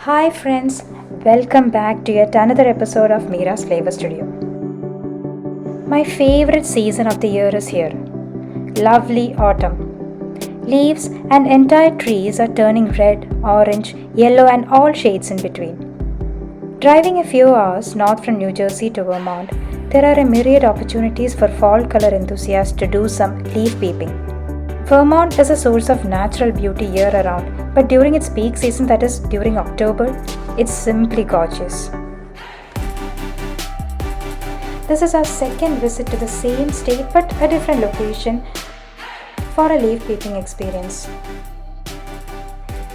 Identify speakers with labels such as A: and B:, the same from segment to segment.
A: Hi friends, welcome back to yet another episode of Mira's Flavor Studio. My favorite season of the year is here. Lovely autumn. Leaves and entire trees are turning red, orange, yellow and all shades in between. Driving a few hours north from New Jersey to Vermont, there are a myriad opportunities for fall color enthusiasts to do some leaf peeping. Vermont is a source of natural beauty year around, but during its peak season, that is during October, it's simply gorgeous. This is our second visit to the same state but a different location for a leaf peeping experience.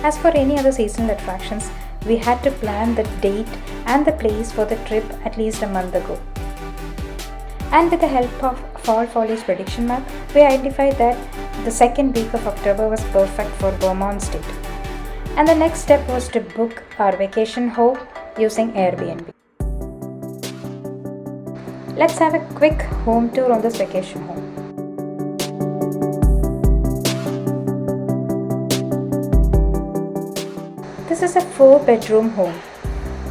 A: As for any other seasonal attractions, we had to plan the date and the place for the trip at least a month ago. And with the help of Fall Foliage Prediction Map, we identified that the second week of October was perfect for Vermont State. And the next step was to book our vacation home using Airbnb. Let's have a quick home tour on this vacation home. This is a 4-bedroom home.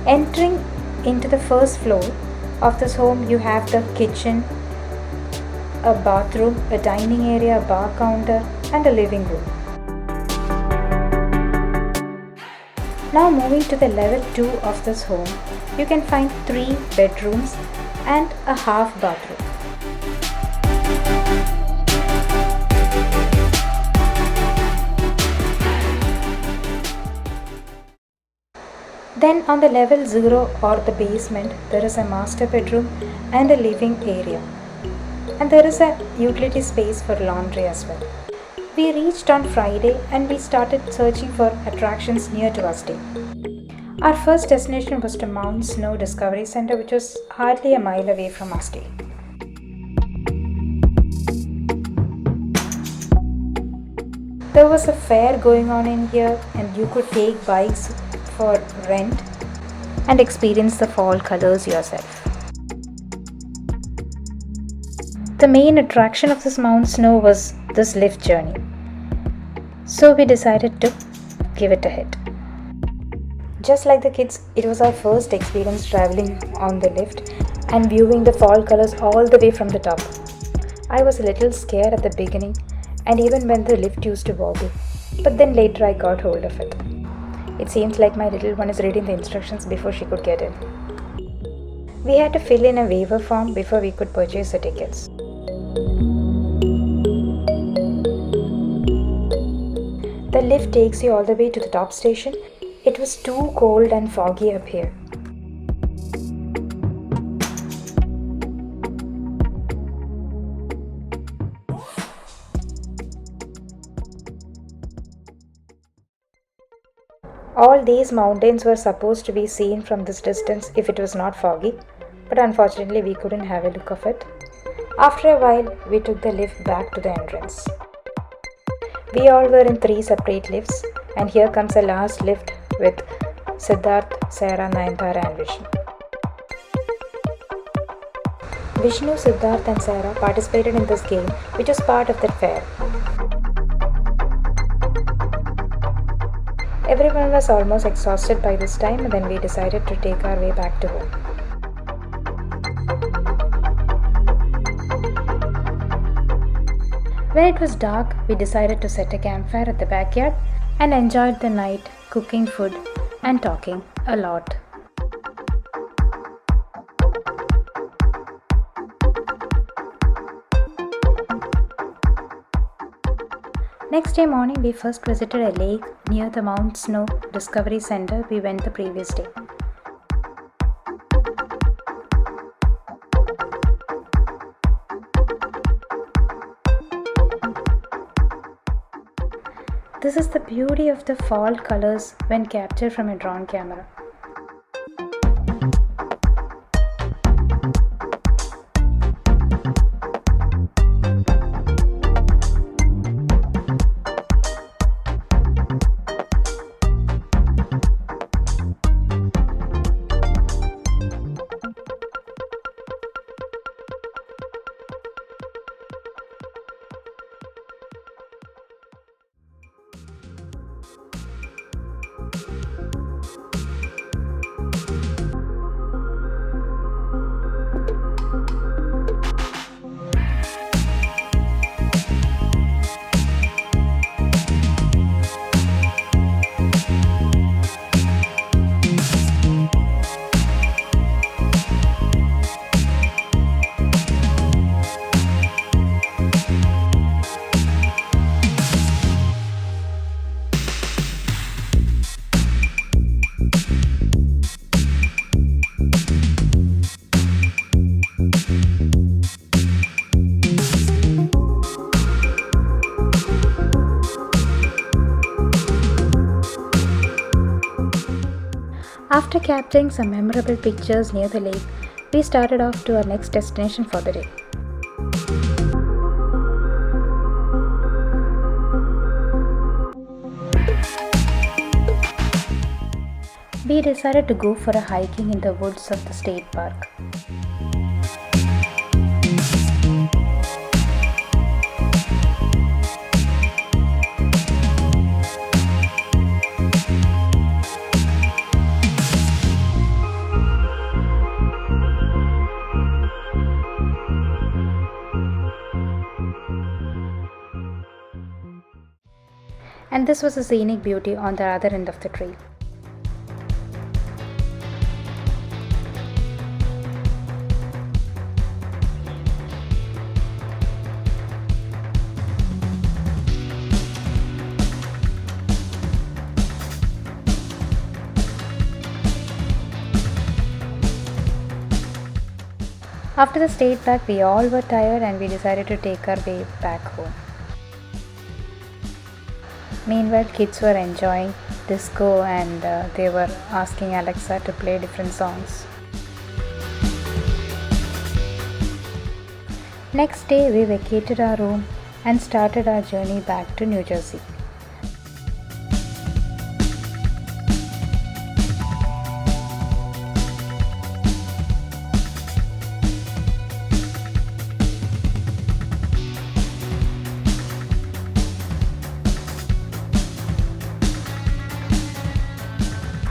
A: Entering into the first floor of this home, you have the kitchen, a bathroom, a dining area, a bar counter, and a living room. Now moving to the level 2 of this home, you can find 3 bedrooms and a half bathroom. Then on the level 0 or the basement, there is a master bedroom and a living area. And there is a utility space for laundry as well. We reached on Friday and we started searching for attractions near to our stay. Our first destination was to Mount Snow Discovery Center, which was hardly a mile away from our stay. There was a fair going on in here and you could take bikes for rent and experience the fall colors yourself. The main attraction of this Mount Snow was this lift journey. So we decided to give it a hit. Just like the kids, it was our first experience traveling on the lift and viewing the fall colors all the way from the top. I was a little scared at the beginning and even when the lift used to wobble, but then later I got hold of it. It seems like my little one is reading the instructions before she could get in. We had to fill in a waiver form before we could purchase the tickets. The lift takes you all the way to the top station. It was too cold and foggy up here. All these mountains were supposed to be seen from this distance if it was not foggy, but unfortunately we couldn't have a look of it. After a while, we took the lift back to the entrance. We all were in 3 separate lifts, and here comes the last lift with Siddharth, Sarah, Nayanthara and Vishnu. Vishnu, Siddharth and Sarah participated in this game, which was part of the fair. Everyone was almost exhausted by this time and then we decided to take our way back to home. When it was dark, we decided to set a campfire at the backyard and enjoyed the night cooking food and talking a lot. Next day morning, we first visited a lake near the Mount Snow Discovery Center we went the previous day. This is the beauty of the fall colors when captured from a drone camera. After capturing some memorable pictures near the lake, we started off to our next destination for the day. We decided to go for a hiking in the woods of the state park. And this was a scenic beauty on the other end of the trail. After the state park, we all were tired and we decided to take our way back home. Meanwhile, kids were enjoying disco and they were asking Alexa to play different songs. Next day, we vacated our room and started our journey back to New Jersey.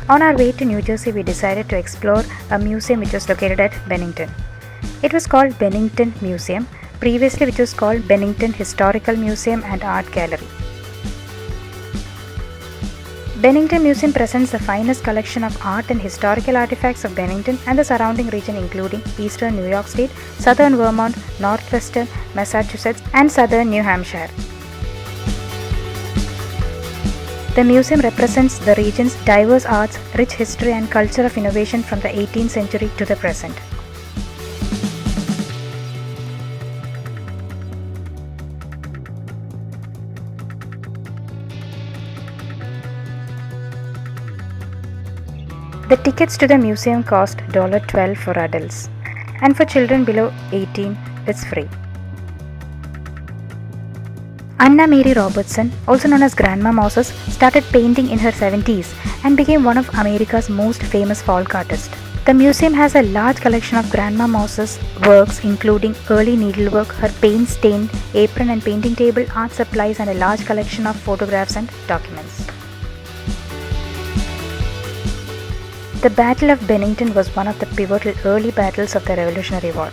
A: On our way to New Jersey, we decided to explore a museum which was located at Bennington. It was called Bennington Museum, previously which was called Bennington Historical Museum and Art Gallery. Bennington Museum presents the finest collection of art and historical artifacts of Bennington and the surrounding region, including eastern New York State, southern Vermont, northwestern Massachusetts, and southern New Hampshire. The museum represents the region's diverse arts, rich history, and culture of innovation from the 18th century to the present. The tickets to the museum cost $12 for adults, and for children below 18, it's free. Anna Mary Robertson, also known as Grandma Moses, started painting in her 70s and became one of America's most famous folk artists. The museum has a large collection of Grandma Moses' works, including early needlework, her paint-stained apron and painting table, art supplies, and a large collection of photographs and documents. The Battle of Bennington was one of the pivotal early battles of the Revolutionary War.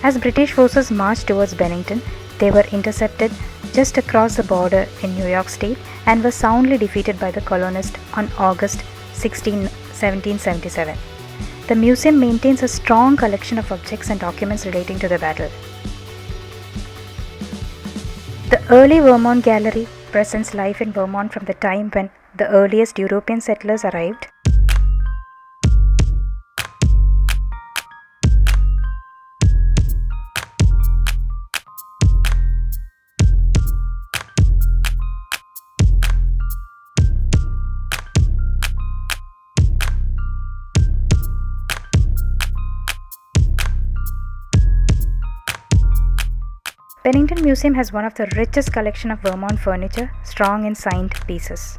A: As British forces marched towards Bennington, they were intercepted just across the border in New York State and were soundly defeated by the colonists on August 16, 1777. The museum maintains a strong collection of objects and documents relating to the battle. The Early Vermont Gallery presents life in Vermont from the time when the earliest European settlers arrived. Bennington Museum has one of the richest collection of Vermont furniture, strong in signed pieces.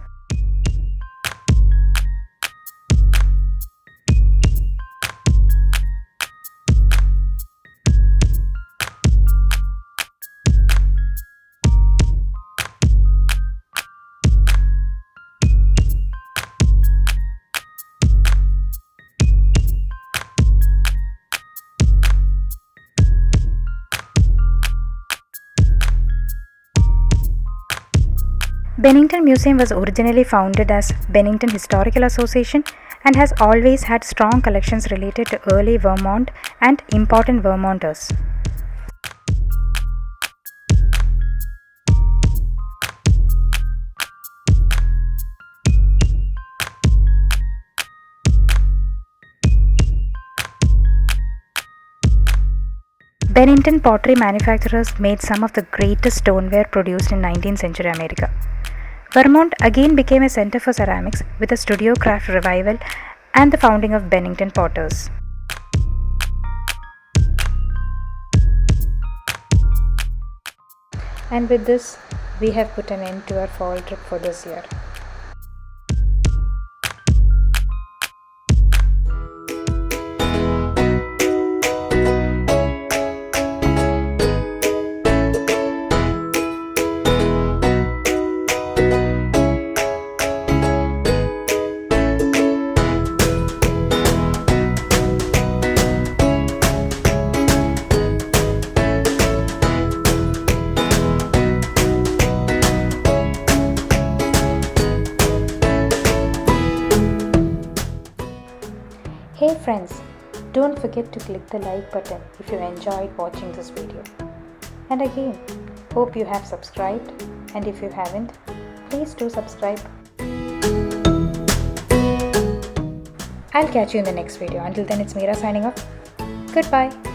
A: Bennington Museum was originally founded as Bennington Historical Association and has always had strong collections related to early Vermont and important Vermonters. Bennington pottery manufacturers made some of the greatest stoneware produced in 19th century America. Vermont again became a center for ceramics with a studio craft revival and the founding of Bennington Potters. And with this, we have put an end to our fall trip for this year. Hey friends, don't forget to click the like button if you enjoyed watching this video. And again, hope you have subscribed, and if you haven't, please do subscribe. I'll catch you in the next video. Until then, it's Meera signing off. Goodbye.